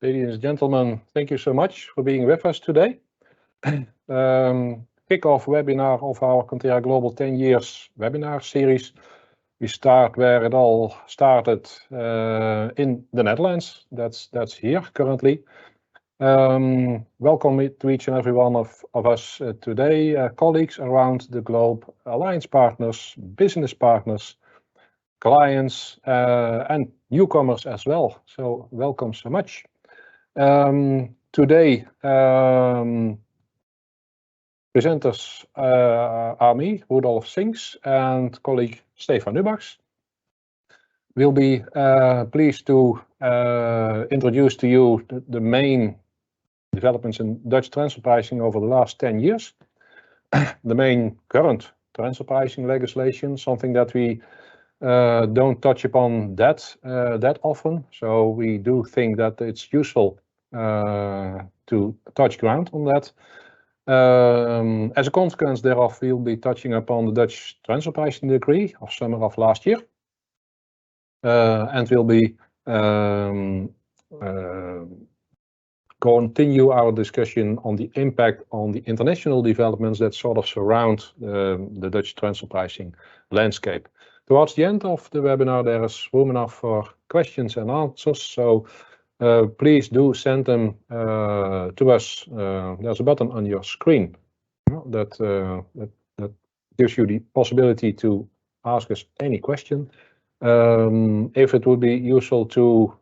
Ladies and gentlemen, thank you so much for being with us today. Kick-off webinar of our Quantera Global 10 years webinar series. We start where it all started in the Netherlands. That's here currently. Welcome to each and every one of us today, colleagues around the globe, alliance partners, business partners, clients, and newcomers as well. So welcome so much. Today, presenters are me, Rudolf Sinks, and colleague Stefan Nubachs. We'll be pleased to introduce to you the main developments in Dutch transfer pricing over the last 10 years. The main current transfer pricing legislation, something that we don't touch upon that often. So we do think that it's useful to touch ground on that. As a consequence thereof, we'll be touching upon the Dutch transfer pricing decree of summer of last year. And we'll be continue our discussion on the impact on the international developments that sort of surround the Dutch transfer pricing landscape. Towards the end of the webinar, there is room enough for questions and answers, so please do send them to us. There's a button on your screen that gives you the possibility to ask us any question. If it would be useful to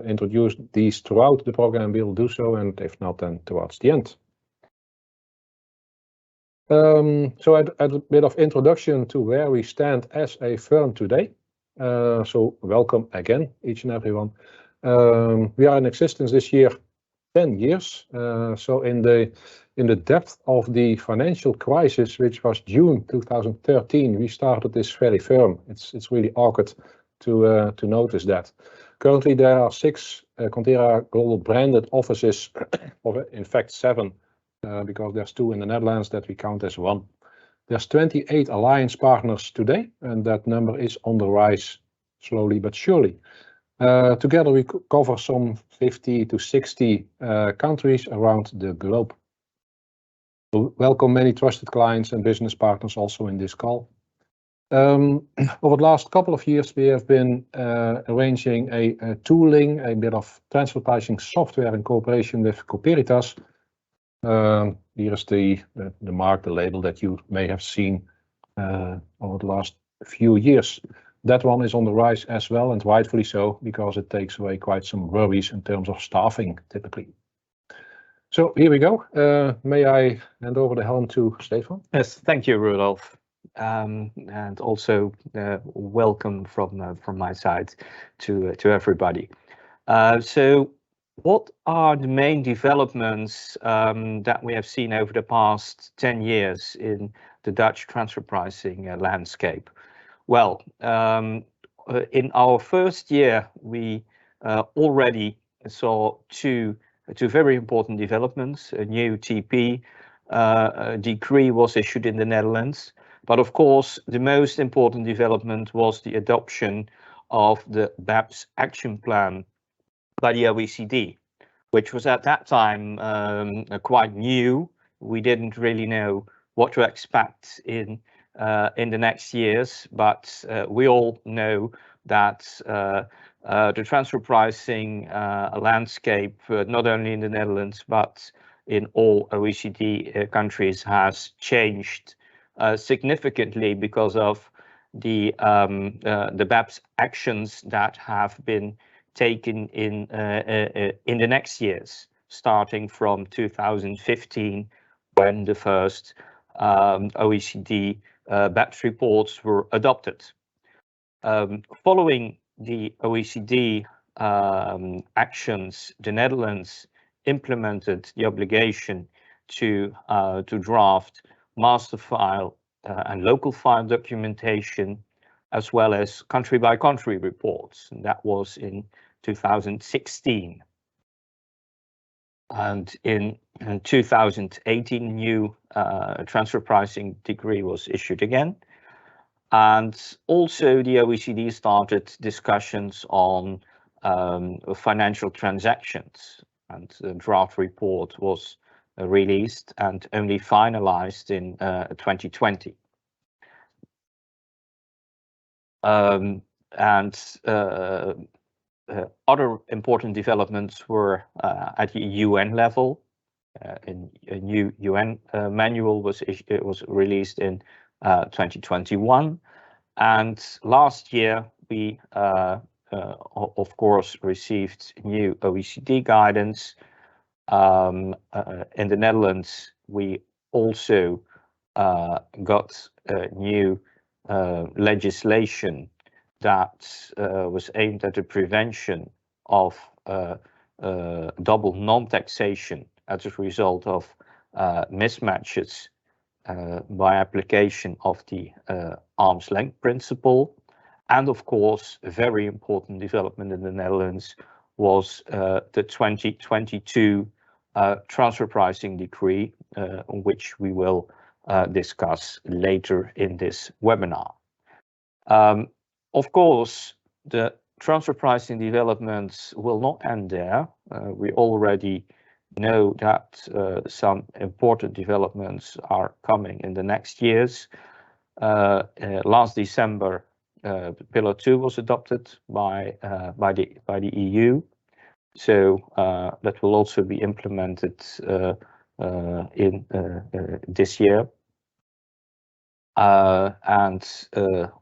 introduce these throughout the program, we'll do so, and if not, then towards the end. So a bit of introduction to where we stand as a firm today. So welcome again, each and everyone. We are in existence this year 10 years. So in the depth of the financial crisis, which was June 2013, we started this very firm. It's really awkward to notice that. Currently, there are 6 Quantera Global branded offices, or in fact 7. Because there's 2 in the Netherlands that we count as 1. There's 28 alliance partners today, and that number is on the rise slowly but surely. Together we cover some 50 to 60 countries around the globe. So welcome many trusted clients and business partners also in this call. Over the last couple of years, we have been arranging a tooling, a bit of transfer pricing software in cooperation with Coperitas. Here is the mark, the label that you may have seen over the last few years. That one is on the rise as well, and rightfully so, because it takes away quite some worries in terms of staffing, typically. So here we go. May I hand over the helm to Stefan? Yes, thank you, Rudolf. And also welcome from my side to everybody. So what are the main developments that we have seen over the past 10 years in the Dutch transfer pricing landscape? Well, in our first year, we already saw two very important developments. A new TP decree was issued in the Netherlands, but of course the most important development was the adoption of the BAPAs action plan by the OECD, which was at that time quite new. We didn't really know what to expect in the next years, but we all know that the transfer pricing landscape, not only in the Netherlands but in all OECD countries, has changed significantly because of the BAPAs actions that have been taken in the next years, starting from 2015, when the first OECD BAPAs reports were adopted. Following the OECD actions, the Netherlands implemented the obligation to draft master file and local file documentation, as well as country-by-country reports, and that was in 2016. And in 2018, a new transfer pricing decree was issued again. And also the OECD started discussions on financial transactions, and the draft report was released and only finalized in 2020. Other important developments were at the UN level. A new UN manual was released in 2021, and last year we of course received new OECD guidance. In the Netherlands, we also got new legislation that was aimed at the prevention of double non-taxation as a result of mismatches by application of the arm's length principle. And of course, a very important development in the Netherlands was the 2022 transfer pricing decree, which we will discuss later in this webinar. Of course, the transfer pricing developments will not end there. We already know that some important developments are coming in the next years. Last December, Pillar 2 was adopted by the EU, so that will also be implemented in this year, and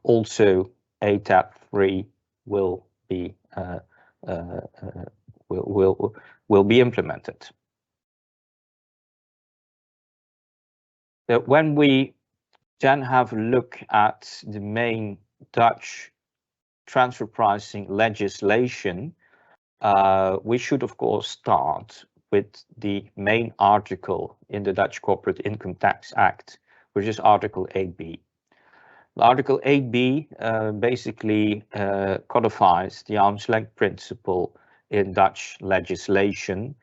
also ATAP 3 will be implemented. When we then have a look at the main Dutch transfer pricing legislation, we should of course start with the main article in the Dutch Corporate Income Tax Act, which is Article 8b. Article 8b basically codifies the arm's length principle in Dutch legislation,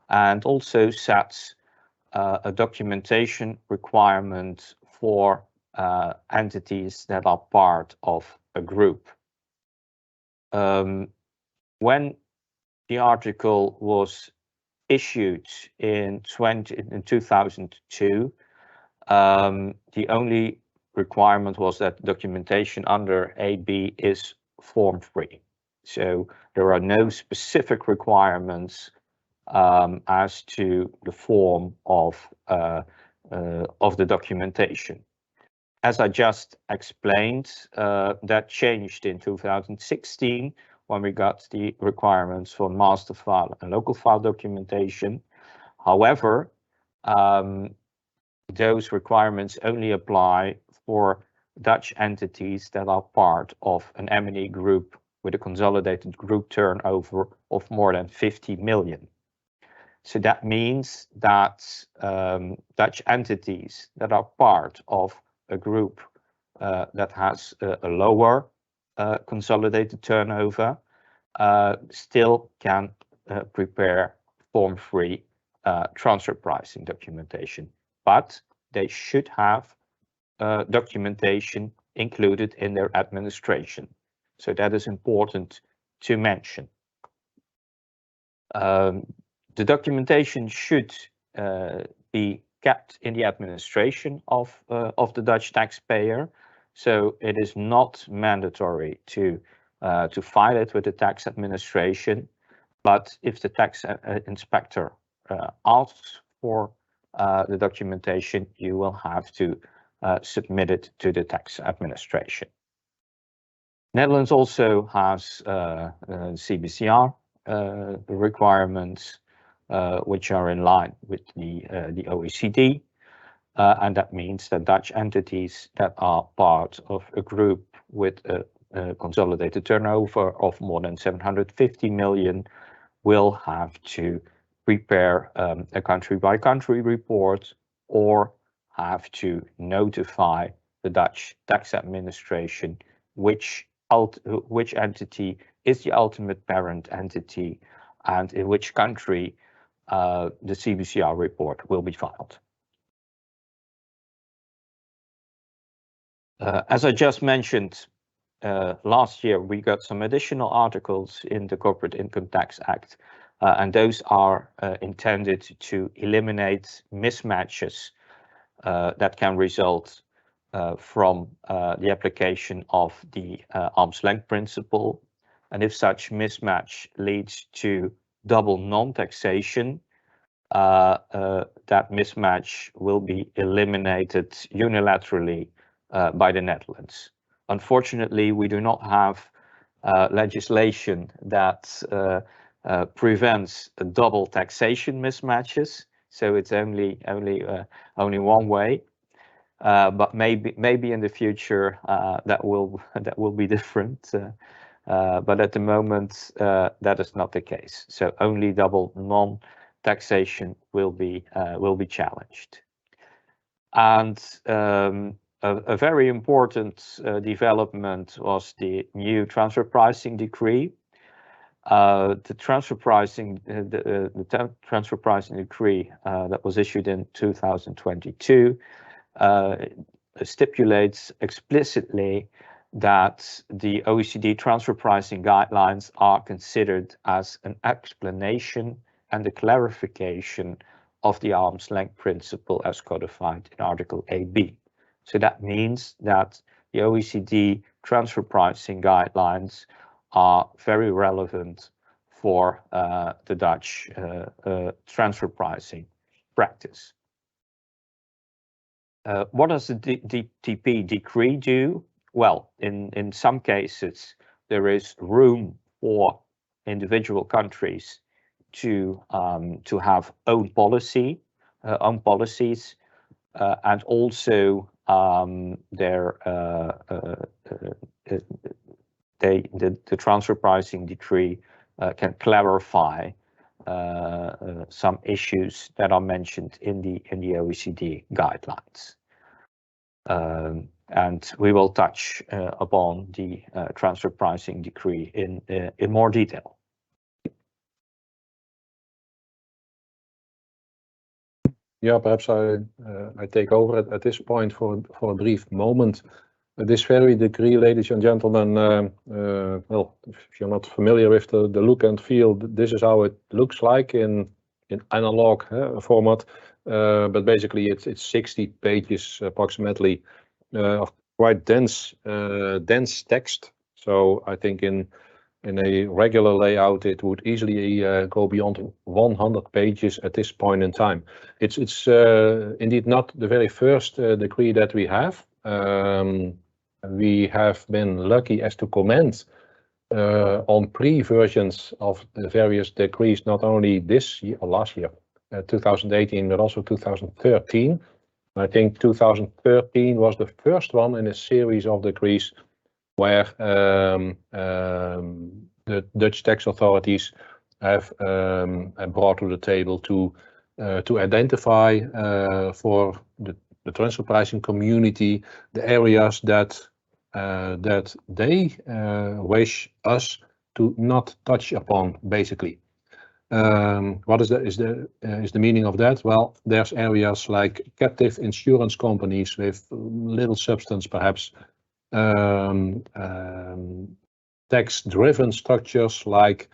and also sets a documentation requirement for entities that are part of a group. When the article was issued in 2002, the only requirement was that documentation under 8b is form-free. So there are no specific requirements as to the form of the documentation. As I just explained, that changed in 2016 when we got the requirements for master file and local file documentation. However, those requirements only apply for Dutch entities that are part of an M&E group with a consolidated group turnover of more than 50 million. So that means that Dutch entities that are part of a group that has a lower consolidated turnover still can prepare form-free transfer pricing documentation, but they should have documentation included in their administration. So that is important to mention. The documentation should be kept in the administration of the Dutch taxpayer, so it is not mandatory to file it with the tax administration. But if the tax inspector asks for the documentation, you will have to submit it to the tax administration. Netherlands also has CBCR requirements, which are in line with the OECD, and that means that Dutch entities that are part of a group with a consolidated turnover of more than 750 million will have to prepare a country-by-country report, or have to notify the Dutch tax administration which entity is the ultimate parent entity and in which country the CBCR report will be filed. As I just mentioned, last year we got some additional articles in the Corporate Income Tax Act, and those are intended to eliminate mismatches that can result from the application of the arm's length principle. And if such mismatch leads to double non-taxation, that mismatch will be eliminated unilaterally by the Netherlands. Unfortunately, we do not have legislation that prevents double taxation mismatches, so it's only one way. But maybe in the future that will be different. But at the moment that is not the case. So only double non-taxation will be challenged. And a very important development was the new transfer pricing decree. The transfer pricing decree that was issued in 2022 stipulates explicitly that the OECD transfer pricing guidelines are considered as an explanation and a clarification of the arm's length principle as codified in Article 8b. So that means that the OECD transfer pricing guidelines are very relevant for the Dutch transfer pricing practice. What does the DTP decree do? Well, in some cases, there is room for individual countries to have own policies, and also the transfer pricing decree can clarify some issues that are mentioned in the OECD guidelines. And we will touch upon the transfer pricing decree in more detail. Yeah, perhaps I take over at this point for a brief moment. This very decree, ladies and gentlemen, well, if you're not familiar with the look and feel, this is how it looks like in analog format. But basically, it's 60 pages approximately of quite dense text. So I think in a regular layout, it would easily go beyond 100 pages at this point in time. It's indeed not the very first decree that we have. We have been lucky as to comment on pre-versions of the various decrees, not only this year or last year, 2018, but also 2013. I think 2013 was the first one in a series of decrees where the Dutch tax authorities have brought to the table to identify for the transfer pricing community the areas that they wish us to not touch upon, basically. What is the meaning of that? Well, there's areas like captive insurance companies with little substance, perhaps. Tax-driven structures like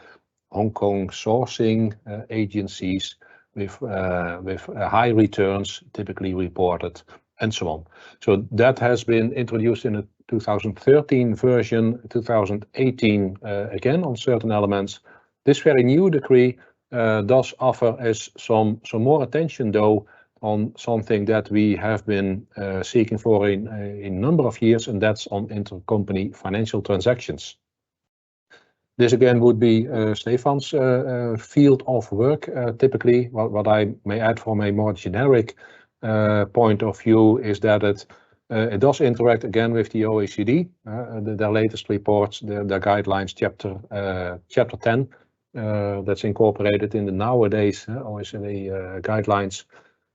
Hong Kong sourcing agencies with high returns typically reported, and so on. So that has been introduced in a 2013 version, 2018 again on certain elements. This very new decree does offer us some more attention, though, on something that we have been seeking for in a number of years, and that's on intercompany financial transactions. This again would be Stefan's field of work. Typically, what I may add from a more generic point of view is that it does interact again with the OECD, their latest reports, their guidelines, chapter 10, that's incorporated in the nowadays OECD guidelines.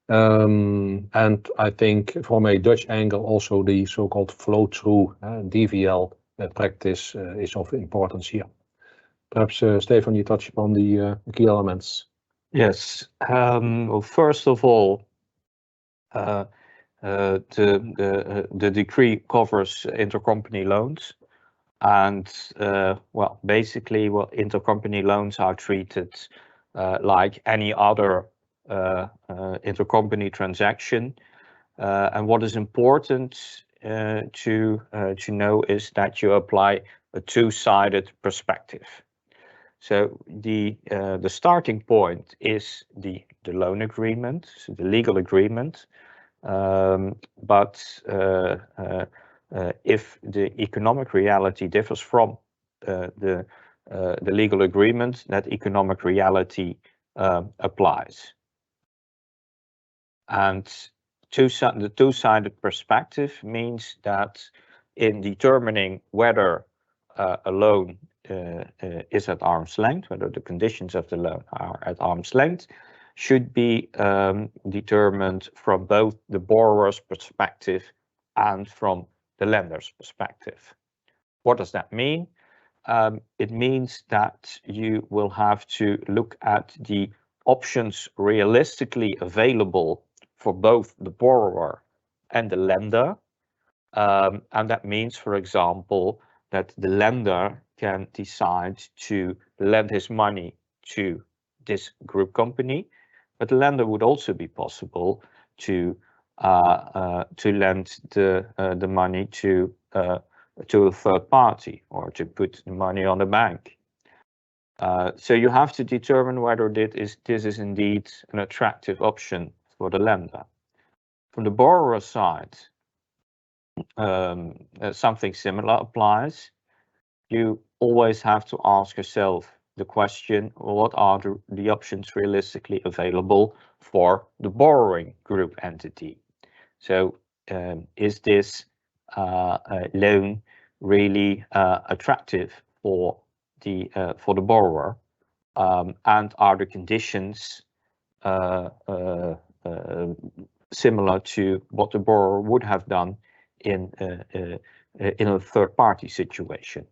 And I think from a Dutch angle, also the so-called flow-through DVL practice is of importance here. Perhaps, Stefan, you touch upon the key elements. Yes. Well, first of all, the decree covers intercompany loans. And well, basically, well, intercompany loans are treated like any other intercompany transaction. And what is important to know is that you apply a two-sided perspective. So the starting point is the loan agreement, so the legal agreement. But if the economic reality differs from the legal agreement, that economic reality applies. And the two-sided perspective means that in determining whether a loan is at arm's length, whether the conditions of the loan are at arm's length, should be determined from both the borrower's perspective and from the lender's perspective. What does that mean? It means that you will have to look at the options realistically available for both the borrower and the lender. And that means, for example, that the lender can decide to lend his money to this group company, but the lender would also be possible to lend the money to a third party, or to put the money on the bank. So you have to determine whether this is indeed an attractive option for the lender. From the borrower side, something similar applies. You always have to ask yourself the question, what are the options realistically available for the borrowing group entity? So is this loan really attractive for the borrower, and are the conditions similar to what the borrower would have done in a third-party situation?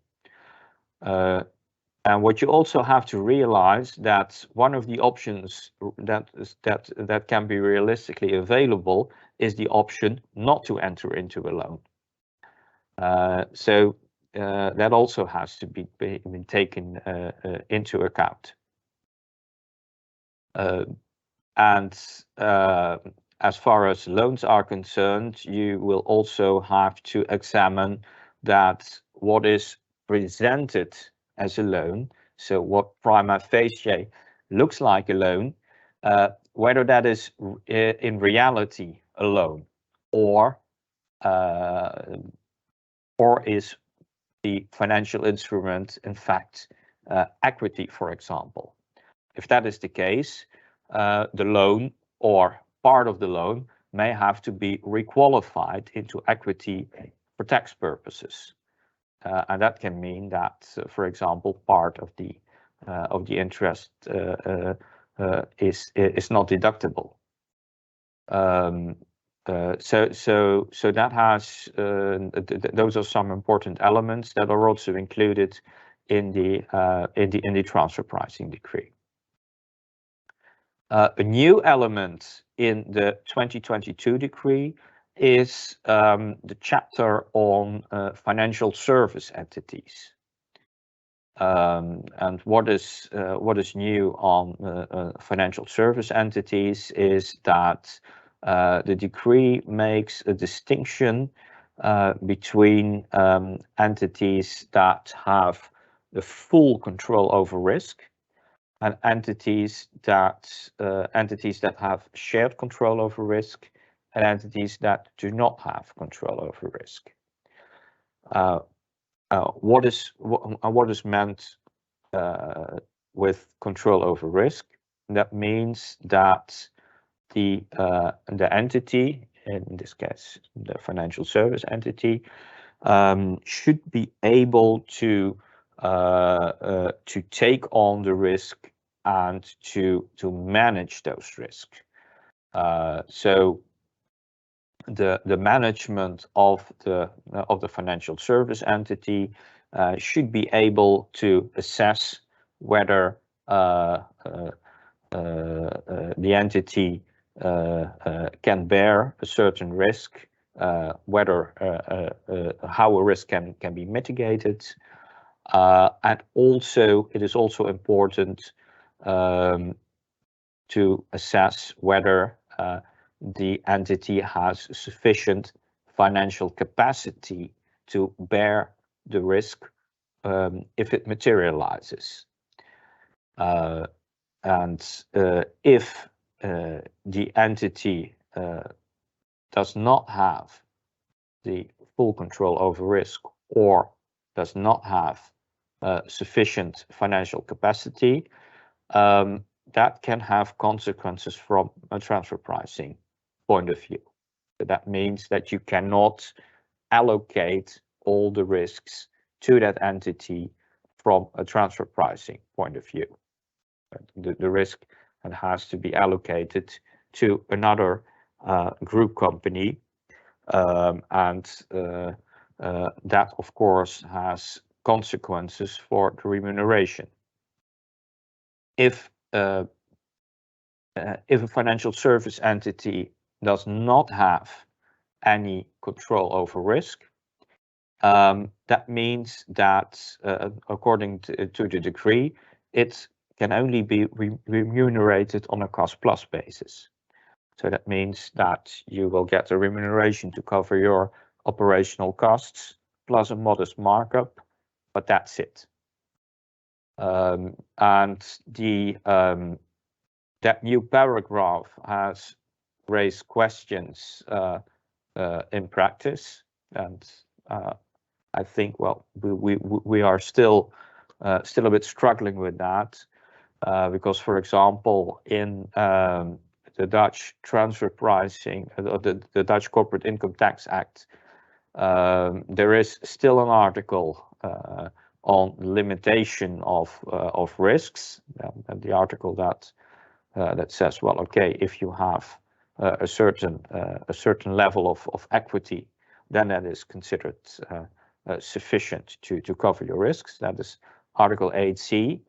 And what you also have to realize that one of the options that can be realistically available is the option not to enter into a loan. So that also has to be taken into account. And as far as loans are concerned, you will also have to examine that what is presented as a loan, so what prima facie looks like a loan, whether that is in reality a loan, or is the financial instrument in fact equity, for example. If that is the case, the loan or part of the loan may have to be requalified into equity for tax purposes. And that can mean that, for example, part of the interest is not deductible. So that has those are some important elements that are also included in the transfer pricing decree. A new element in the 2022 decree is the chapter on financial service entities. And what is new on financial service entities is that the decree makes a distinction between entities that have the full control over risk, and entities that have shared control over risk, and entities that do not have control over risk. What is meant with control over risk? That means that the entity, in this case the financial service entity, should be able to take on the risk and to manage those risks. So the management of the financial service entity should be able to assess whether the entity can bear a certain risk whether how a risk can be mitigated, and also it is also important to assess whether the entity has sufficient financial capacity to bear the risk if it materializes. And if the entity does not have the full control over risk or does not have sufficient financial capacity, that can have consequences from a transfer pricing point of view. So that means that you cannot allocate all the risks to that entity from a transfer pricing point of view. The risk that has to be allocated to another group company, and that of course has consequences for the remuneration. If a financial service entity does not have any control over risk, that means that according to the decree, it can only be remunerated on a cost-plus basis. So that means that you will get a remuneration to cover your operational costs plus a modest markup, but that's it. And that new paragraph has raised questions in practice, and I think, well, we are still a bit struggling with that, because, for example, in the Dutch transfer pricing, the Dutch Corporate Income Tax Act, there is still an article on limitation of risks, and the article that says, well, okay, if you have a certain level of equity, then that is considered sufficient to cover your risks. That is Article 8C.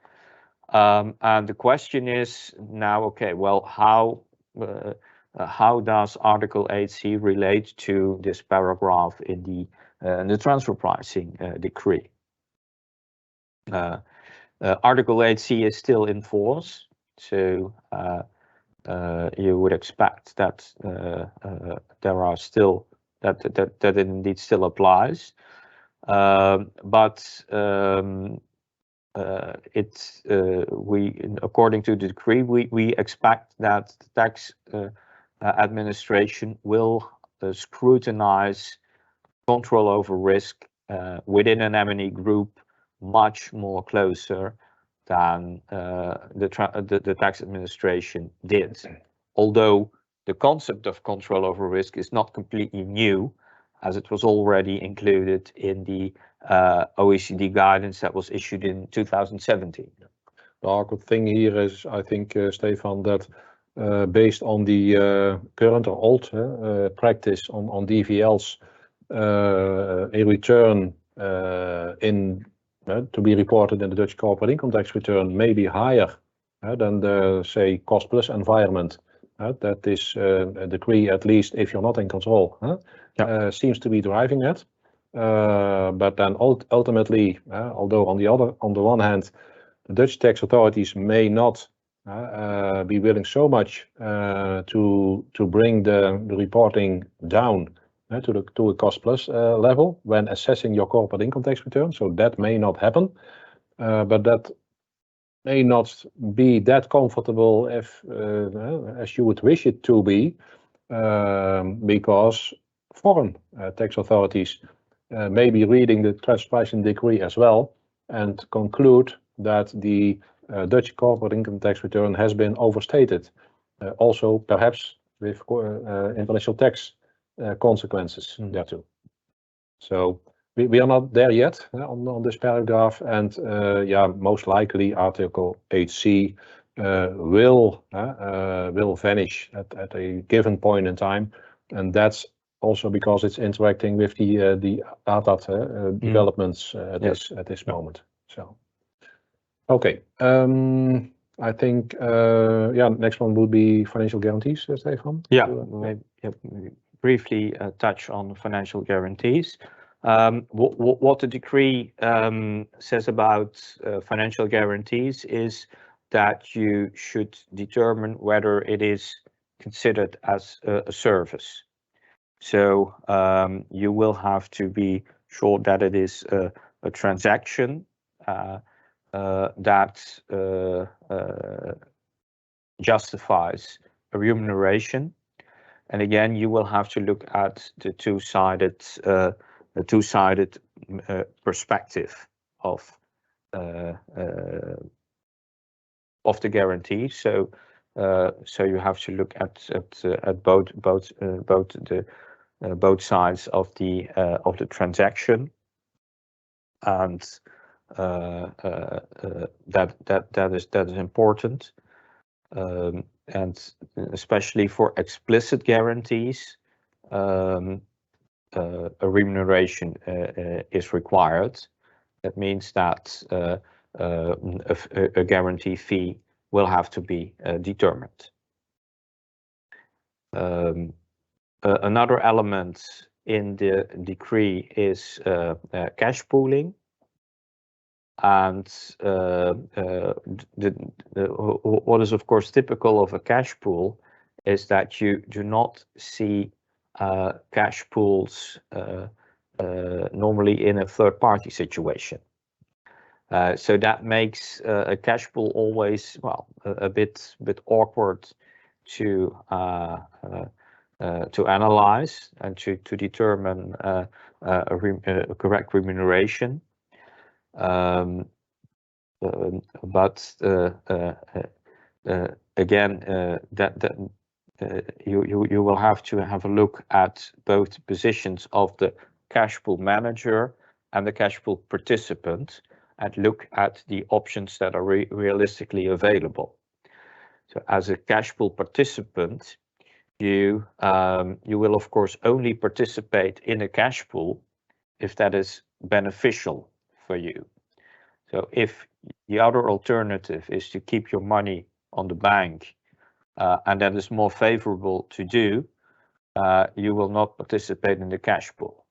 And the question is now, okay, well, how does Article 8C relate to this paragraph in the transfer pricing decree? Article 8C is still in force, so you would expect that there are still that it indeed still applies, but according to the decree, we expect that the tax administration will scrutinize control over risk within an M&E group much more closer than the tax administration did. Although the concept of control over risk is not completely new, as it was already included in the OECD guidance that was issued in 2017. The awkward thing here is, I think, Stefan, that based on the current or old practice on DVLs, a return to be reported in the Dutch corporate income tax return may be higher than the, say, cost-plus environment. That this decree, at least if you're not in control, seems to be driving that. But then ultimately, although on the one hand, the Dutch tax authorities may not be willing so much to bring the reporting down to a cost-plus level when assessing your corporate income tax return, so that may not happen, but that may not be that comfortable if, as you would wish it to be, because foreign tax authorities may be reading the transfer pricing decree as well and conclude that the Dutch corporate income tax return has been overstated, also perhaps with international tax consequences there too. So we are not there yet on this paragraph, and yeah, most likely Article 8C will vanish at a given point in time, and that's also because it's interacting with the ATAT developments at this moment. So okay, I think yeah, next one would be financial guarantees, Stefan. Yeah, maybe briefly touch on financial guarantees. What the decree says about financial guarantees is that you should determine whether it is considered as a service. So you will have to be sure that it is a transaction that justifies a remuneration. And again, you will have to look at the two-sided perspective of the guarantee. So you have to look at both sides of the transaction, and that is important. And especially for explicit guarantees, a remuneration is required. That means that a guarantee fee will have to be determined. Another element in the decree is cash pooling. And what is of course typical of a cash pool is that you do not see cash pools normally in a third-party situation. So that makes a cash pool always, well, a bit awkward to analyze and to determine a correct remuneration. But again, you will have to have a look at both positions of the cash pool manager and the cash pool participant, and look at the options that are realistically available. So as a cash pool participant, you will of course only participate in a cash pool if that is beneficial for you. So if the other alternative is to keep your money on the bank, and that is more favorable to do, you will not participate in the cash pool.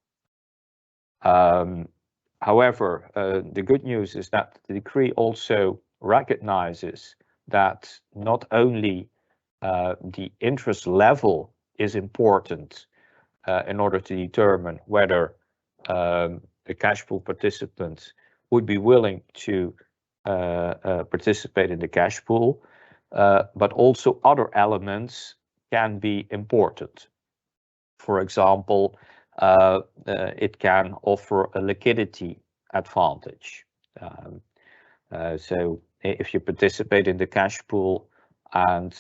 However, the good news is that the decree also recognizes that not only the interest level is important in order to determine whether the cash pool participants would be willing to participate in the cash pool, but also other elements can be important. For example, it can offer a liquidity advantage. So if you participate in the cash pool and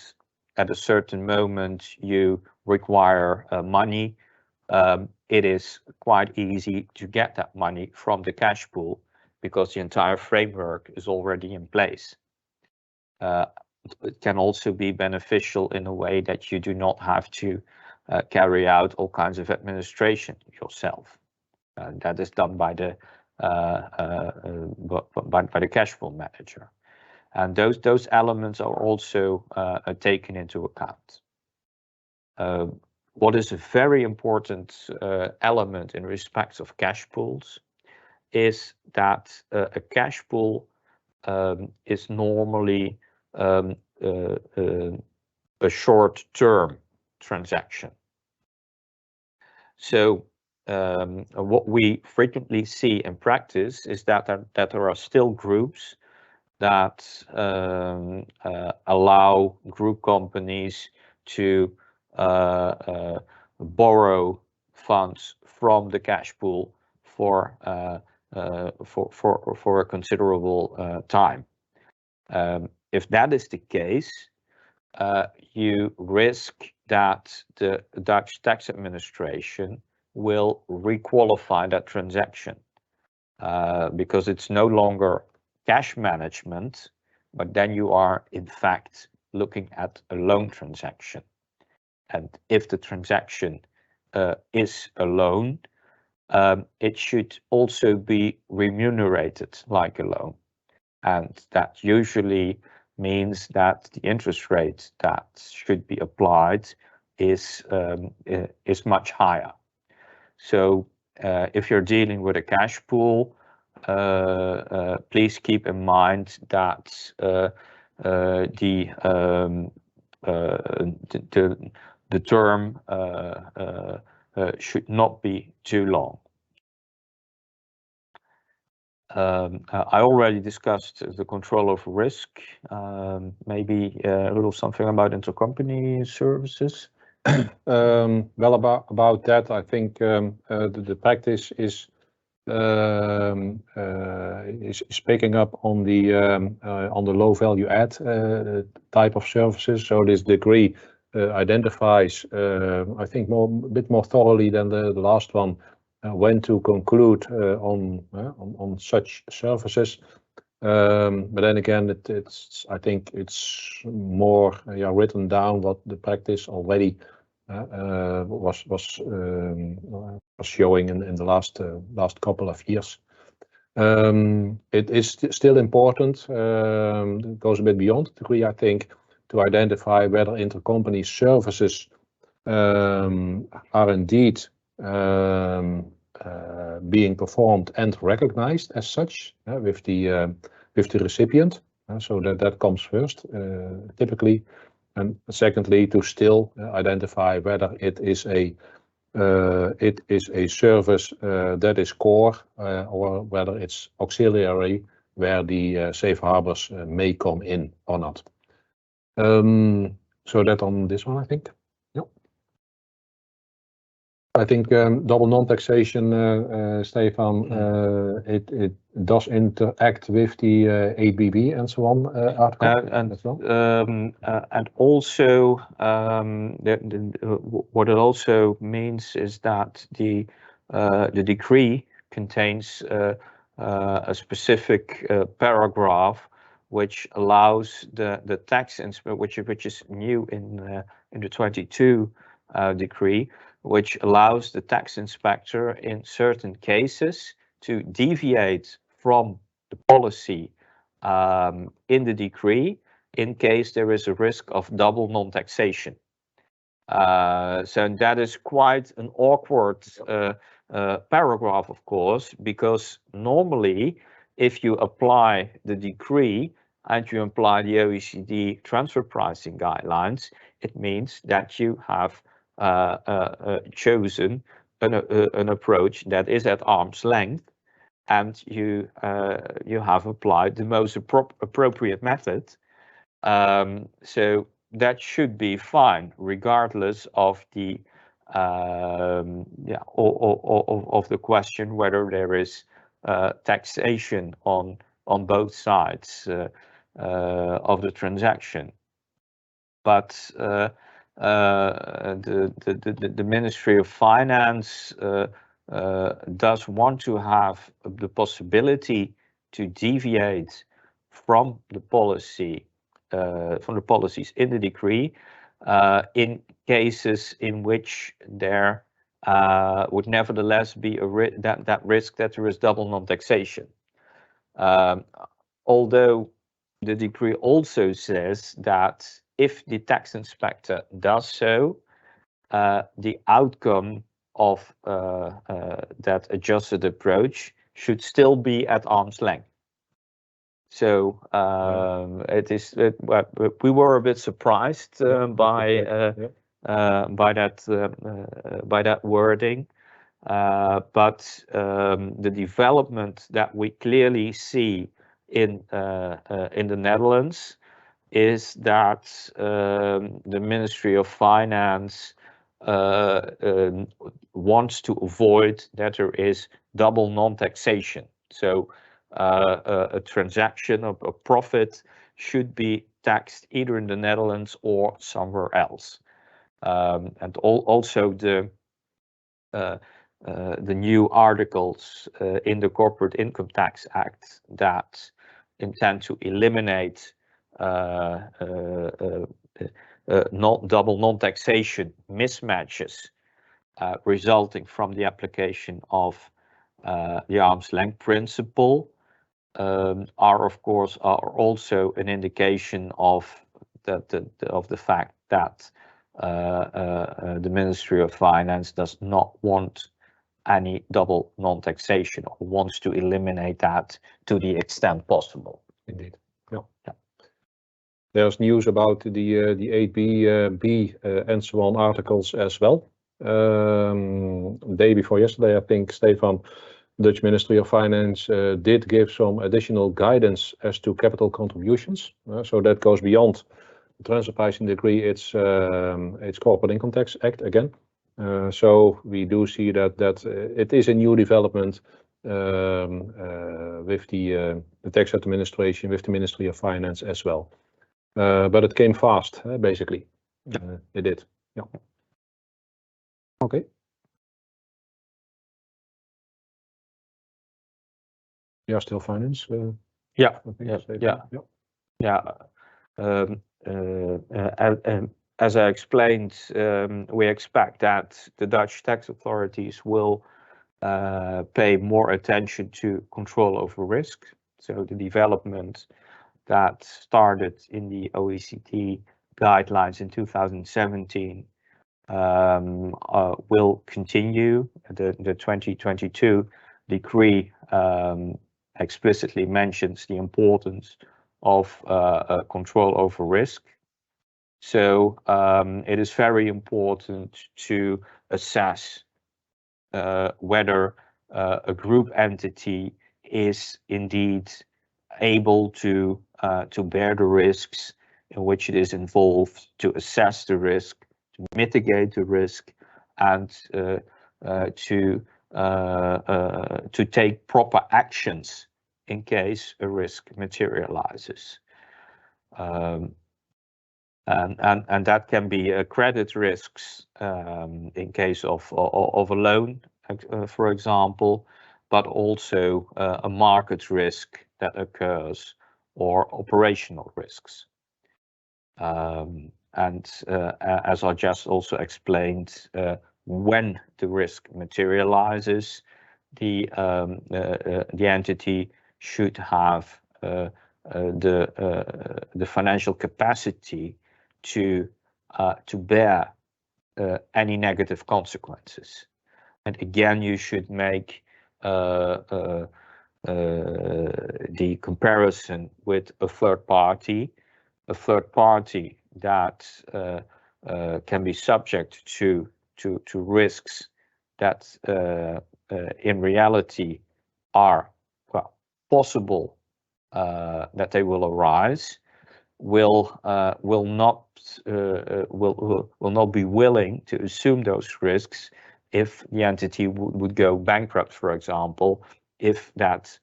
at a certain moment you require money, it is quite easy to get that money from the cash pool because the entire framework is already in place. It can also be beneficial in a way that you do not have to carry out all kinds of administration yourself. That is done by the cash pool manager, and those elements are also taken into account. What is a very important element in respect of cash pools is that a cash pool is normally a short-term transaction. So what we frequently see in practice is that there are still groups that allow group companies to borrow funds from the cash pool for a considerable time. If that is the case, you risk that the Dutch tax administration will requalify that transaction because it's no longer cash management, but then you are in fact looking at a loan transaction. And if the transaction is a loan, it should also be remunerated like a loan. And that usually means that the interest rate that should be applied is much higher. So if you're dealing with a cash pool, please keep in mind that the term should not be too long. I already discussed the control of risk. Maybe a little something about intercompany services. Well, about that, I think the practice is picking up on the low value add type of services. So this degree identifies, I think, a bit more thoroughly than the last one, when to conclude on such services. But then again, I think it's more written down what the practice already was showing in the last couple of years. It is still important. It goes a bit beyond the degree, I think, to identify whether intercompany services are indeed being performed and recognized as such with the recipient. So that comes first, typically. And secondly, to still identify whether it is a service that is core or whether it's auxiliary, where the safe harbors may come in or not. So that on this one, I think. Yep. I think double non-taxation, Stefan, it does interact with the ABB and so on article. And also, what it also means is that the decree contains a specific paragraph which allows the tax inspector, which is new in the 22 decree, which allows the tax inspector in certain cases to deviate from the policy in the decree in case there is a risk of double non-taxation. So that is quite an awkward paragraph, of course, because normally if you apply the decree and you apply the OECD transfer pricing guidelines, it means that you have chosen an approach that is at arm's length, and you have applied the most appropriate method. So that should be fine, regardless of the of the question whether there is taxation on both sides of the transaction. But the Ministry of Finance does want to have the possibility to deviate from the policy, from the policies in the decree, in cases in which there would nevertheless be that risk that there is double non-taxation. Although the decree also says that if the tax inspector does so, the outcome of that adjusted approach should still be at arm's length. So we were a bit surprised by that wording, but the development that we clearly see in the Netherlands is that the Ministry of Finance wants to avoid that there is double non-taxation. So a transaction of a profit should be taxed either in the Netherlands or somewhere else. And also the new articles in the Corporate Income Tax Act that intend to eliminate double non-taxation mismatches resulting from the application of the arm's length principle are also an indication of the fact that the Ministry of Finance does not want any double non-taxation, or wants to eliminate that to the extent possible. Indeed. Yeah. There's news about the 8B and so on articles as well. Day before yesterday, I think, Stefan, Dutch Ministry of Finance did give some additional guidance as to capital contributions. So that goes beyond the transfer pricing decree. It's Corporate Income Tax Act again. So we do see that it is a new development with the tax administration, with the Ministry of Finance as well. But it came fast, basically. It did. Yeah. Okay. Yeah, still finance. Yeah. As I explained, we expect that the Dutch tax authorities will pay more attention to control over risk. So the development that started in the OECD guidelines in 2017 will continue. The 2022 decree explicitly mentions the importance of control over risk. So it is very important to assess whether a group entity is indeed able to bear the risks in which it is involved, to assess the risk, to mitigate the risk, and to take proper actions in case a risk materializes. And that can be credit risks in case of a loan, for example, but also a market risk that occurs, or operational risks. And as I just also explained, when the risk materializes, the entity should have the financial capacity to bear any negative consequences. And again, you should make the comparison with a third party that can be subject to risks that in reality are, well, possible that they will arise, will not be willing to assume those risks if the entity would go bankrupt, for example, if that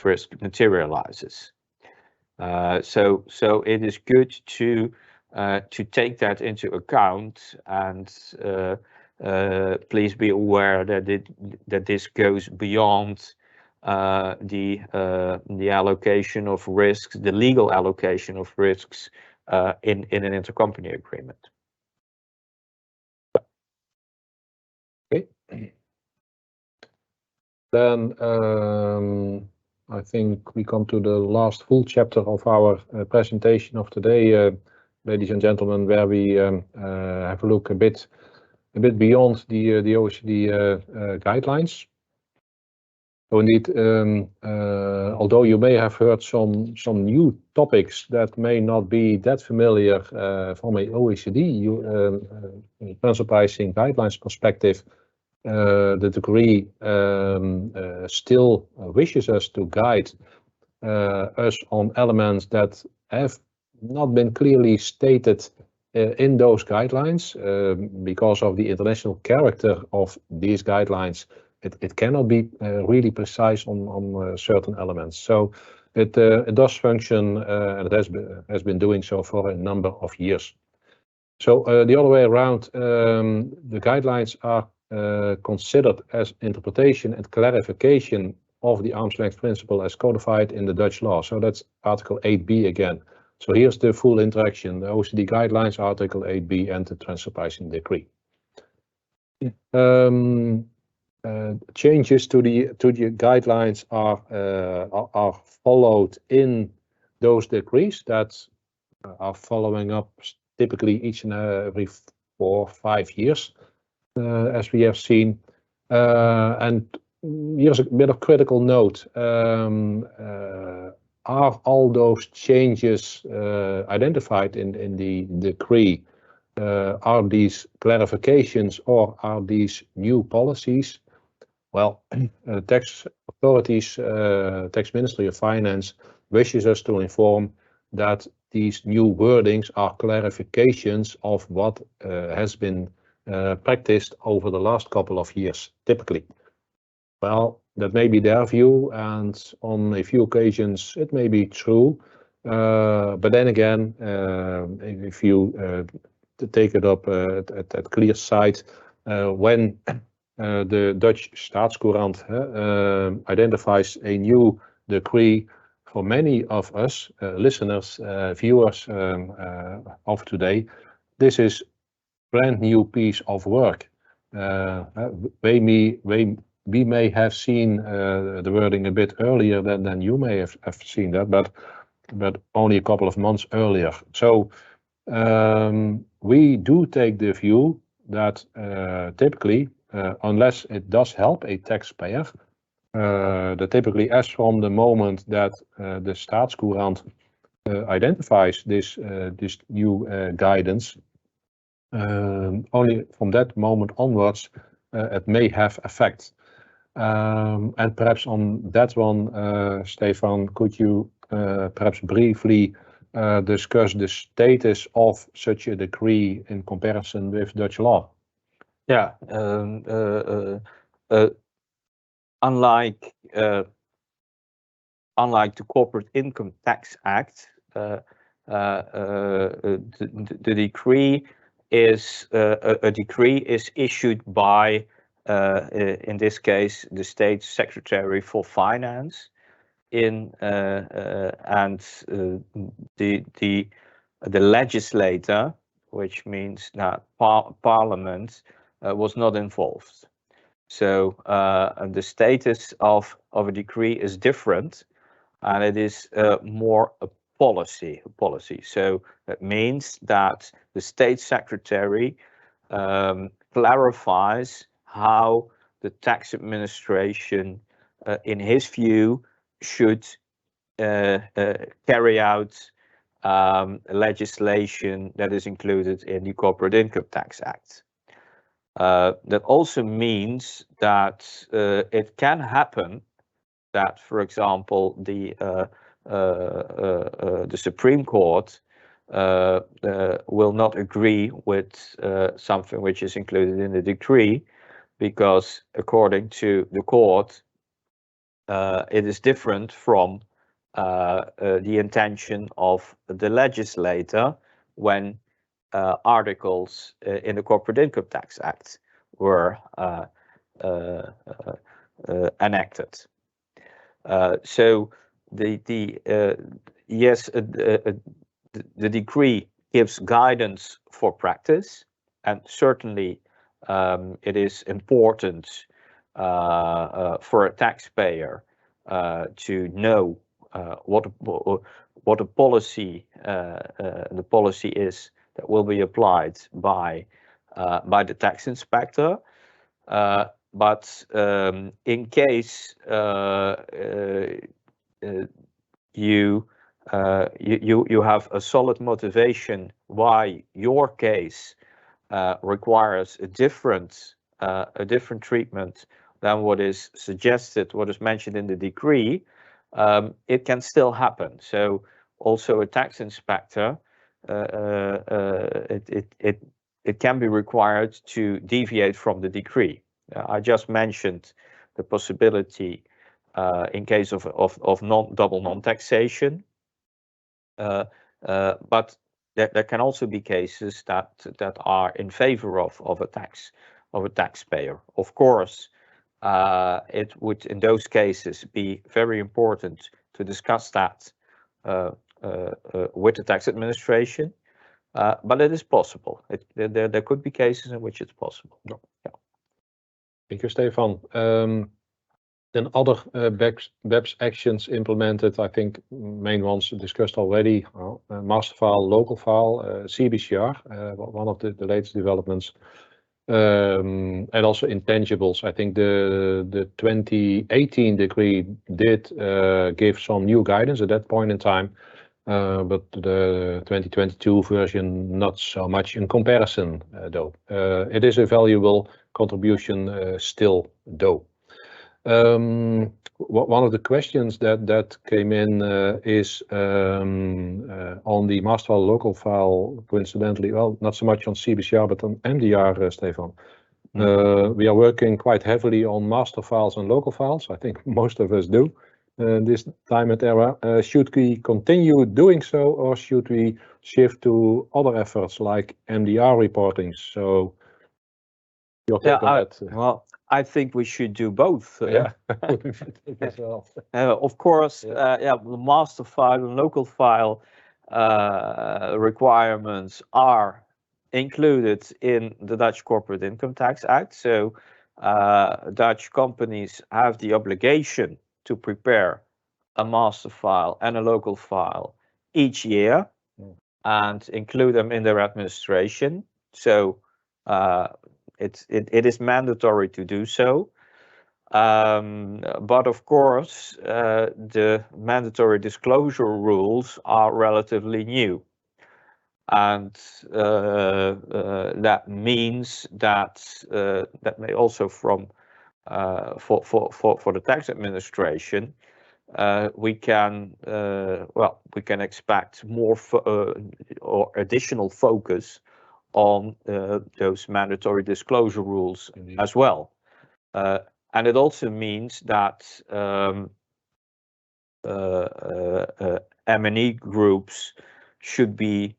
risk materializes. So it is good to take that into account, and please be aware that this goes beyond the allocation of risks, the legal allocation of risks in an intercompany agreement. Okay. Then I think we come to the last full chapter of our presentation of today, ladies and gentlemen, where we have a look a bit beyond the OECD guidelines. So indeed, although you may have heard some new topics that may not be that familiar from a OECD transfer pricing guidelines perspective, the decree still wishes us to guide us on elements that have not been clearly stated in those guidelines because of the international character of these guidelines. It cannot be really precise on certain elements. So it does function, and it has been doing so for a number of years. So the other way around, the guidelines are considered as interpretation and clarification of the arm's length principle as codified in the Dutch law. So that's Article 8B again. So here's the full interaction: the OECD guidelines, Article 8B, and the transfer pricing decree. Changes to the guidelines are followed in those decrees that are following up typically each and every 4 or 5 years, as we have seen. And here's a bit of critical note. Are all those changes identified in the decree? Are these clarifications or are these new policies? Well, tax authorities, Tax Ministry of Finance wishes us to inform that these new wordings are clarifications of what has been practiced over the last couple of years, typically. Well, that may be their view, and on a few occasions it may be true. But then again, if you take it up at clear sight, when the Dutch Staatscourant identifies a new decree, for many of us, listeners, viewers of today, this is brand new piece of work. We may have seen the wording a bit earlier than you may have seen that, but only a couple of months earlier. So we do take the view that typically, unless it does help a taxpayer, that typically as from the moment that the Staatscourant identifies this new guidance, only from that moment onwards it may have effect. And perhaps on that one, Stefan, could you perhaps briefly discuss the status of such a decree in comparison with Dutch law? Yeah, unlike the Corporate Income Tax Act, the decree is a decree is issued by, in this case, the State Secretary for Finance, and the legislator, which means that Parliament was not involved. So the status of a decree is different, and it is more a policy. So that means that the State Secretary clarifies how the tax administration, in his view, should carry out legislation that is included in the Corporate Income Tax Act. That also means that it can happen that, for example, the Supreme Court will not agree with something which is included in the decree, because according to the court, it is different from the intention of the legislator when articles in the Corporate Income Tax Act were enacted. So the decree gives guidance for practice, and certainly it is important for a taxpayer to know what a policy the policy is that will be applied by the tax inspector. But in case you have a solid motivation why your case requires a different treatment than what is suggested, what is mentioned in the decree, it can still happen. So also a tax inspector, it can be required to deviate from the decree. I just mentioned the possibility in case of double non-taxation, but there can also be cases that are in favor of a taxpayer. Of course, it would in those cases be very important to discuss that with the tax administration, but it is possible. There could be cases in which it's possible. Yeah. Thank you, Stefan. Then other BAPs actions implemented, I think main ones discussed already, master file, local file, CBCR, one of the latest developments, and also intangibles. I think the 2018 decree did give some new guidance at that point in time, but the 2022 version not so much in comparison though. It is a valuable contribution still though. One of the questions that came in is on the master file, local file, coincidentally, well, not so much on CBCR, but on MDR, Stefan. We are working quite heavily on master files and local files. I think most of us do this time and era. Should we continue doing so, or should we shift to other efforts like MDR reporting? So your take on that. Well, I think we should do both. Yeah, as well. Of course, the master file and local file requirements are included in the Dutch Corporate Income Tax Act. So Dutch companies have the obligation to prepare a master file and a local file each year and include them in their administration. So it is mandatory to do so. But of course, the mandatory disclosure rules are relatively new. And that means that that may also for the tax administration, we can expect more or additional focus on those mandatory disclosure rules as well. And it also means that M&E groups should be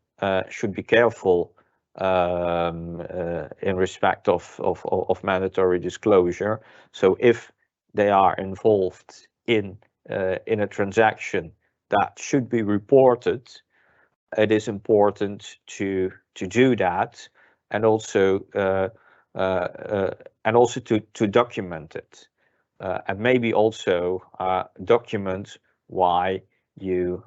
careful in respect of mandatory disclosure. So if they are involved in a transaction that should be reported, it is important to do that, and also to document it, and maybe also document why you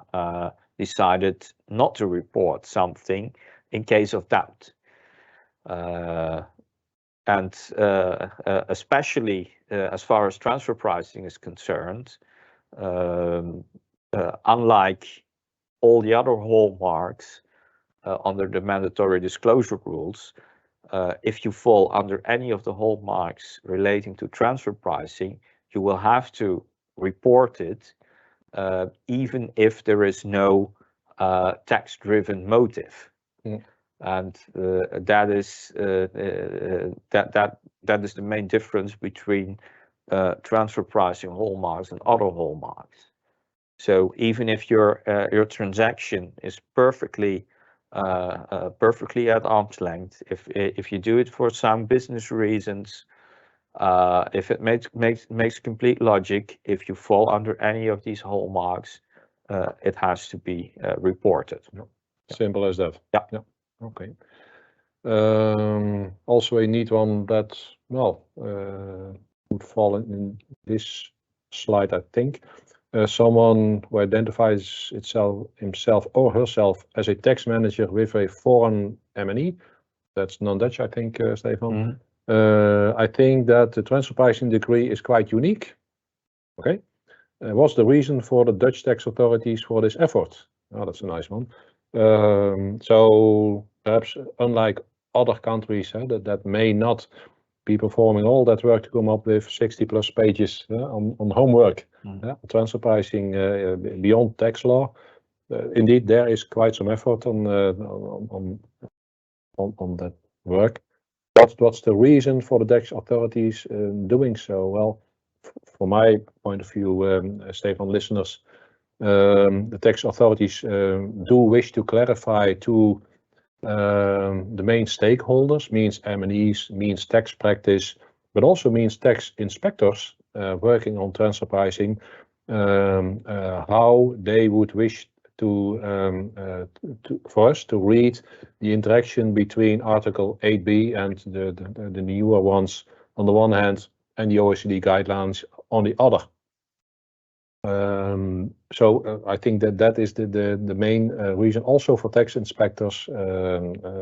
decided not to report something in case of doubt. And especially as far as transfer pricing is concerned, unlike all the other hallmarks under the mandatory disclosure rules, if you fall under any of the hallmarks relating to transfer pricing, you will have to report it, even if there is no tax-driven motive. And that is the main difference between transfer pricing hallmarks and other hallmarks. So even if your transaction is perfectly at arm's length, if you do it for some business reasons, if it makes complete logic, if you fall under any of these hallmarks, it has to be reported. Simple as that. Yeah. Okay. Also a neat one that, well, would fall in this slide, I think. Someone who identifies himself or herself as a tax manager with a foreign M&E, that's non-Dutch, I think, Stefan. I think that the transfer pricing decree is quite unique. Okay. What's the reason for the Dutch tax authorities for this effort? Oh, that's a nice one. So perhaps unlike other countries that may not be performing all that work to come up with 60+ pages on homework, transfer pricing beyond tax law. Indeed, there is quite some effort on that work. What's the reason for the tax authorities doing so? Well, from my point of view, Stefan, listeners, the tax authorities do wish to clarify to the main stakeholders, means M&Es, means tax practice, but also means tax inspectors working on transfer pricing, how they would wish for us to read the interaction between Article 8b and the newer ones on the one hand, and the OECD guidelines on the other. So I think that is the main reason also for tax inspectors.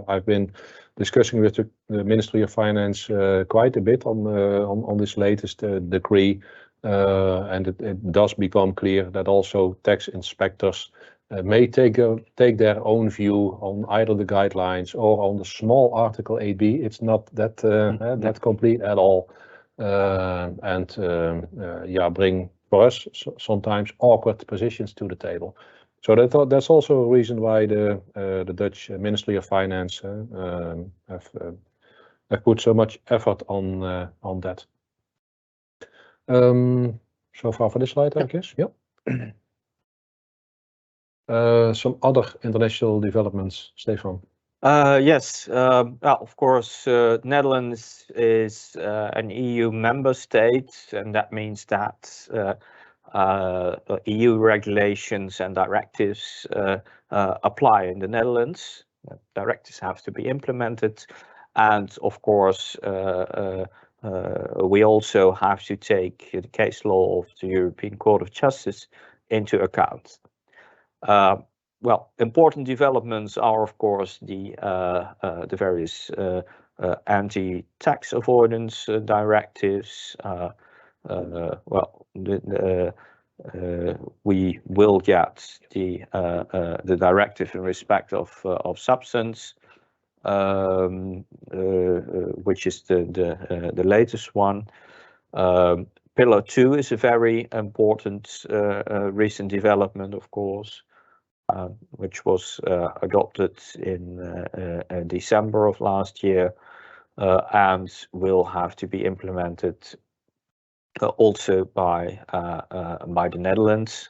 I've been discussing with the Ministry of Finance quite a bit on this latest decree, and it does become clear that also tax inspectors may take their own view on either the guidelines or on the small Article 8b. It's not that complete at all, and bring for us sometimes awkward positions to the table. So that's also a reason why the Dutch Ministry of Finance have put so much effort on that. So far for this slide, I guess. Yep. Some other international developments, Stefan. Yes, of course, Netherlands is an EU member state, and that means that EU regulations and directives apply in the Netherlands. Directives have to be implemented, and of course, we also have to take the case law of the European Court of Justice into account. Well, important developments are, of course, the various anti-tax avoidance directives. We will get the directive in respect of substance, which is the latest one. Pillar 2 is a very important recent development, of course. Which was adopted in December of last year, and will have to be implemented also by the Netherlands.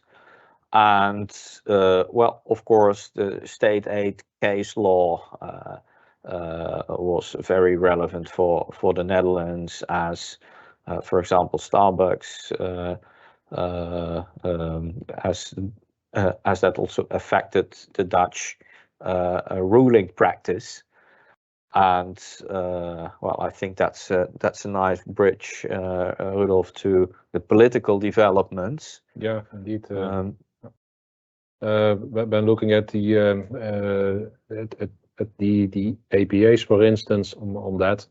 And well, of course, the state aid case law was very relevant for the Netherlands, as for example, Starbucks as that also affected the Dutch ruling practice. And well, I think that's a nice bridge, Rudolf, to the political developments. Yeah, indeed. When looking at the APAs, for instance, on that,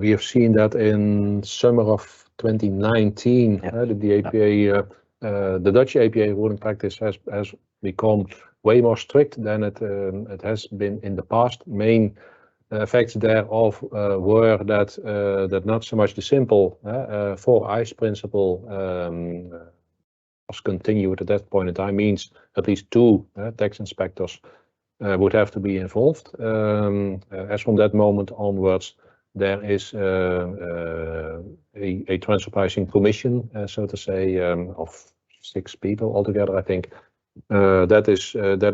we have seen that in summer of 2019, the APA. The Dutch APA ruling practice has become way more strict than it has been in the past. Main effects thereof were that not so much the simple 4 eyes principle was continued at that point in time, means at least 2 tax inspectors would have to be involved. As from that moment onwards, there is a transfer pricing commission, so to say, of 6 people altogether, I think. That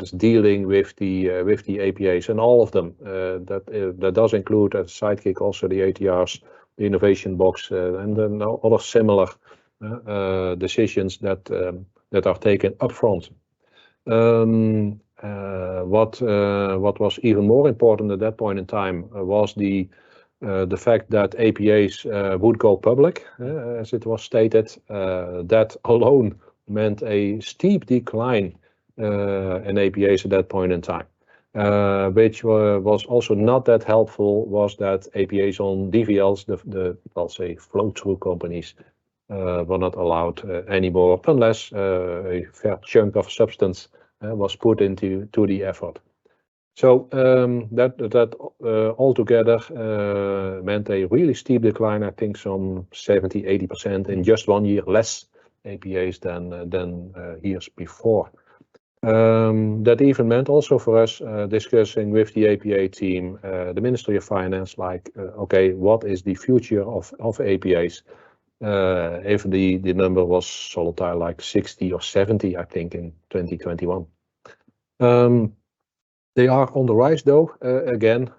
is dealing with the APAs, and all of them. That does include as a sidekick also the ATRs, the innovation box, and then other similar decisions that are taken up front. What was even more important at that point in time was the fact that APAs would go public, as it was stated. That alone meant a steep decline in APAs at that point in time. Which was also not that helpful, was that APAs on DVLs, I'll say flow-through companies, were not allowed anymore unless a fair chunk of substance was put into the effort. So that altogether meant a really steep decline. I think some 70-80% in just 1 year, less APAs than years before. That even meant also for us discussing with the APA team, the Ministry of Finance, like, okay, what is the future of APAs? If the number was volatile, like 60 or 70, I think, in 2021. They are on the rise, though, again,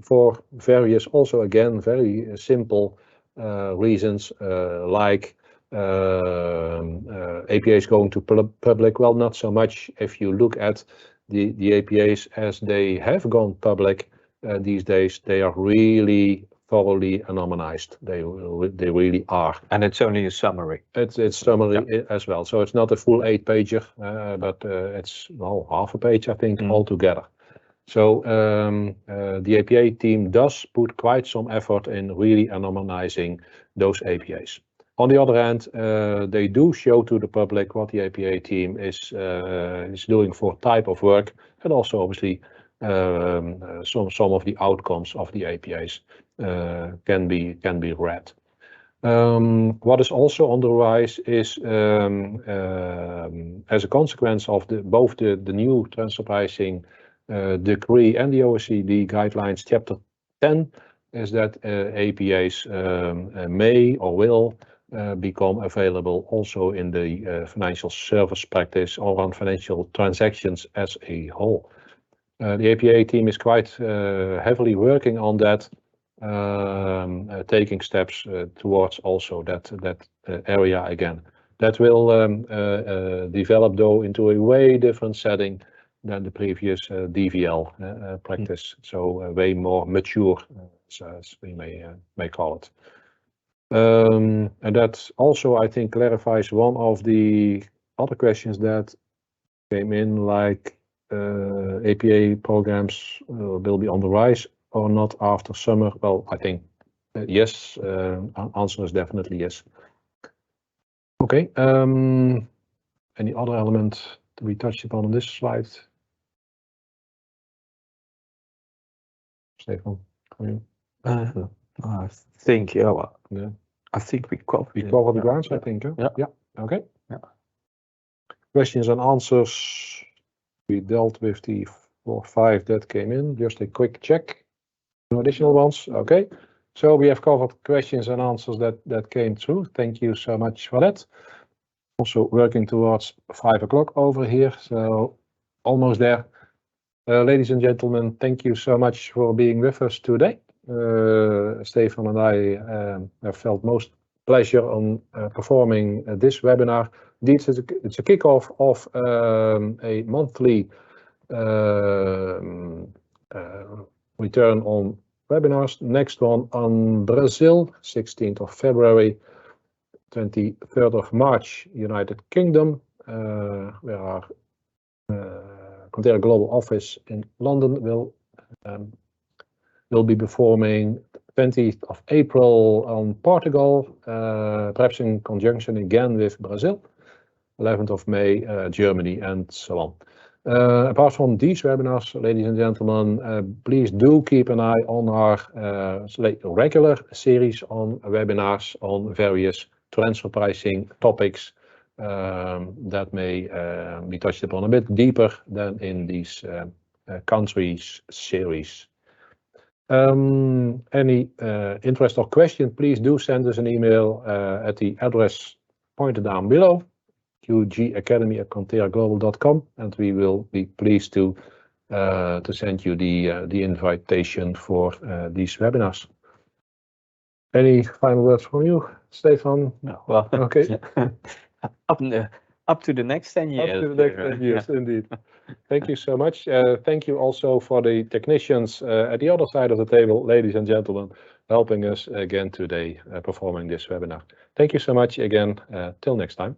for various, also again, very simple reasons, like APAs going to public. Well, not so much if you look at the APAs as they have gone public these days. They are really thoroughly anonymized. They really are. And it's only a summary. It's summary as well. So it's not a full 8-pager, but it's well, half a page, I think, altogether. So the APA team does put quite some effort in really anonymizing those APAs. On the other hand, they do show to the public what the APA team is doing for type of work, and also obviously some of the outcomes of the APAs can be read. What is also on the rise is, as a consequence of both the new transfer pricing decree and the OECD guidelines, Chapter 10, is that APAs may or will become available also in the financial service practice or on financial transactions as a whole. The APA team is quite heavily working on that, taking steps towards also that area again. That will develop though into a way different setting than the previous DVL practice, so way more mature, as we may call it. And that also, I think, clarifies one of the other questions that came in, like APA programs will be on the rise or not after summer. Well, I think yes, answer is definitely yes. Okay, any other element that we touched upon on this slide? Stefan, for you? I think, I think we covered the grounds, I think. Huh? Yeah. Okay. Yeah. Questions and answers. We dealt with the 4 or 5 that came in. Just a quick check. No additional ones. Okay. So we have covered questions and answers that came through. Thank you so much for that. Also working towards 5 o'clock over here. So almost there. Ladies and gentlemen, thank you so much for being with us today. Stefan and I have felt most pleasure on performing this webinar. Indeed, it's a kickoff of a monthly return on webinars. Next one on Brazil, 16th of February, 23rd of March, United Kingdom, where our Quantera Global office in London will be performing. 20th of April on Portugal, perhaps in conjunction again with Brazil. 11th of May, Germany, and so on. Apart from these webinars, ladies and gentlemen, please do keep an eye on our regular series on webinars on various transfer pricing topics that may be touched upon a bit deeper than in these countries series. Any interest or question, please do send us an email at the address pointed down below, qgacademy@quanteraglobal.com, and we will be pleased to send you the invitation for these webinars. Any final words from you, Stefan? No. Well, okay. Up to the next 10 years. Up to the next 10 years, indeed. Thank you so much. Thank you also for the technicians at the other side of the table, ladies and gentlemen, helping us again today performing this webinar. Thank you so much again. Till next time.